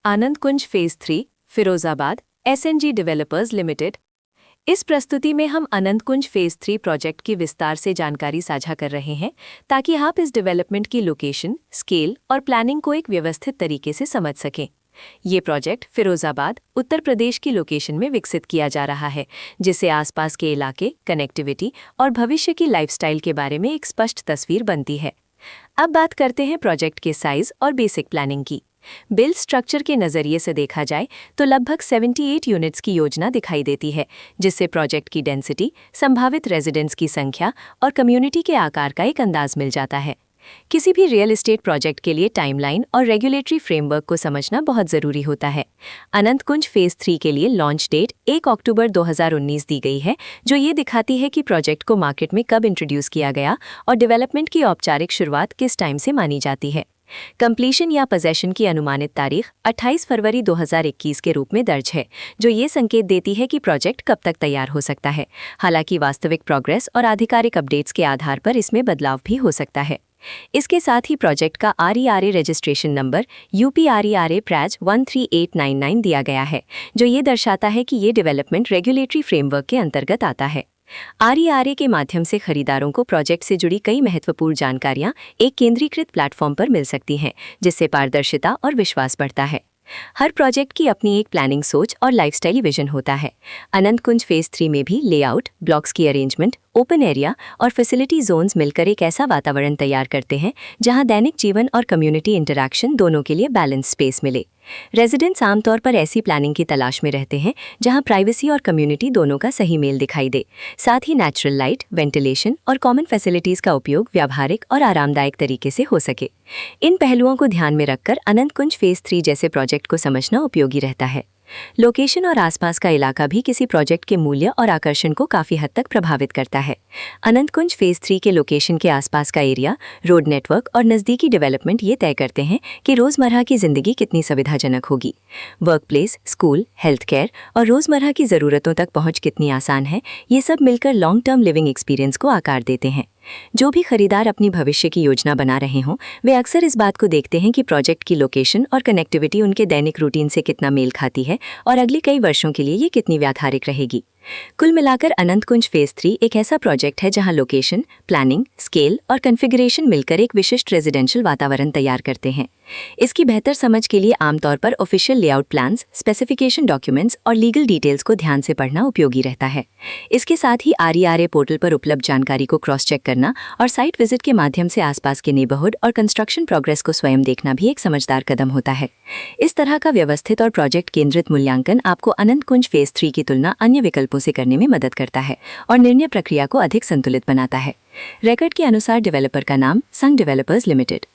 आनंद Kunj phase 3 Firozabad SNG developers limited. इस प्रस्तुति में हम आनंद कुंज फेज 3 प्रोजेक्ट की विस्तार से जानकारी साझा कर रहे हैं ताकि आप इस डेवलपमेंट की लोकेशन, स्केल और प्लानिंग को एक व्यवस्थित तरीके से समझ सकें। ये प्रोजेक्ट फिरोजाबाद, उत्तर प्रदेश की लोकेशन में विकसित किया जा रहा है, जिससे आसपास के इलाके, कनेक्टिविटी और भविष्य की लाइफस्टाइल के बारे में एक स्पष्ट तस्वीर बनती है। अब बात करते हैं प्रोजेक्ट के साइज और बेसिक प्लानिंग की। बिल्ड स्ट्रक्चर के नज़रिए से देखा जाए तो लगभग 78 यूनिट्स की योजना दिखाई देती है, जिससे प्रोजेक्ट की डेंसिटी, संभावित रेजिडेंट्स की संख्या और कम्युनिटी के आकार का एक अंदाज मिल जाता है। किसी भी रियल एस्टेट प्रोजेक्ट के लिए टाइमलाइन और रेगुलेटरी फ्रेमवर्क को समझना बहुत ज़रूरी होता है। आनंद कुंज फेज 3 के लिए लॉन्च डेट 1 अक्टूबर 2019 दी गई है, जो ये दिखाती है कि प्रोजेक्ट को मार्केट में कब इंट्रोड्यूस किया गया और डेवलपमेंट की औपचारिक शुरुआत किस टाइम से मानी जाती है। कंप्लीशन या पोजेशन की अनुमानित तारीख 28 फरवरी 2021 के रूप में दर्ज है, जो ये संकेत देती है कि प्रोजेक्ट कब तक तैयार हो सकता है। हालांकि वास्तविक प्रोग्रेस और आधिकारिक अपडेट्स के आधार पर इसमें बदलाव भी हो सकता है। इसके साथ ही प्रोजेक्ट का RERA registration number UPRERA PRAJ 13899 दिया गया है, जो ये दर्शाता है कि ये डेवलपमेंट रेगुलेटरी फ्रेमवर्क के अंतर्गत आता है। RERA के माध्यम से खरीदारों को प्रोजेक्ट से जुड़ी कई महत्वपूर्ण जानकारियां एक केंद्रीकृत प्लेटफॉर्म पर मिल सकती हैं, जिससे पारदर्शिता और विश्वास बढ़ता है। हर प्रोजेक्ट की अपनी एक प्लानिंग सोच और लाइफस्टाइल विजन होता है। आनंद कुंज फेज 3 में भी लेआउट, ब्लॉक्स की अरेंजमेंट, ओपन एरिया और फैसिलिटी जोन्स मिलकर एक ऐसा वातावरण तैयार करते हैं जहां दैनिक जीवन और कम्युनिटी इंटरैक्शन दोनों के लिए बैलेंस स्पेस मिले। रेजिडेंट्स आमतौर पर ऐसी प्लानिंग की तलाश में रहते हैं जहां प्राइवेसी और कम्युनिटी दोनों का सही मेल दिखाई दे। साथ ही नेचुरल लाइट, वेंटिलेशन और कॉमन फैसिलिटीज़ का उपयोग व्यावहारिक और आरामदायक तरीके से हो सके। इन पहलुओं को ध्यान में रखकर आनंद कुंज फेज 3 जैसे प्रोजेक्ट को समझना उपयोगी रहता है। लोकेशन और आसपास का इलाका भी किसी प्रोजेक्ट के मूल्य और आकर्षण को काफ़ी हद तक प्रभावित करता है। आनंद कुंज फेज 3 के लोकेशन के आसपास का एरिया, रोड नेटवर्क और नज़दीकी डेवलपमेंट ये तय करते हैं कि रोज़मर्रा की ज़िंदगी कितनी सुविधाजनक होगी। Work place, school, health care और रोज़मर्रा की ज़रूरतों तक पहुँच कितनी आसान है, ये सब मिलकर लॉन्ग टर्म लिविंग एक्सपीरियंस को आकार देते हैं। जो भी खरीदार अपनी भविष्य की योजना बना रहे हों, वे अक्सर इस बात को देखते हैं कि प्रोजेक्ट की लोकेशन और कनेक्टिविटी उनके दैनिक रूटीन से कितना मेल खाती है और अगले कई वर्षों के लिए ये कितनी व्यावहारिक रहेगी। कुल मिलाकर आनंद कुंज फेज 3 एक ऐसा प्रोजेक्ट है जहां लोकेशन, प्लानिंग, स्केल और कॉन्फ़िगरेशन मिलकर एक विशिष्ट रेजिडेंशियल वातावरण तैयार करते हैं। इसकी बेहतर समझ के लिए आमतौर पर official layout plans, specification documents और लीगल डिटेल्स को ध्यान से पढ़ना उपयोगी रहता है। इसके साथ ही RERA पोर्टल पर उपलब्ध जानकारी को क्रॉस चेक करना और साइट विजिट के माध्यम से आसपास के नेबरहुड और कंस्ट्रक्शन प्रोग्रेस को स्वयं देखना भी एक समझदार कदम होता है। इस तरह का व्यवस्थित और प्रोजेक्ट केंद्रित मूल्यांकन आपको आनंद कुंज फेज 3 की तुलना अन्य विकल्पों से करने में मदद करता है और निर्णय प्रक्रिया को अधिक संतुलित बनाता है। रिकॉर्ड के अनुसार डेवलपर का नाम संघ डेवलपर्स लिमिटेड।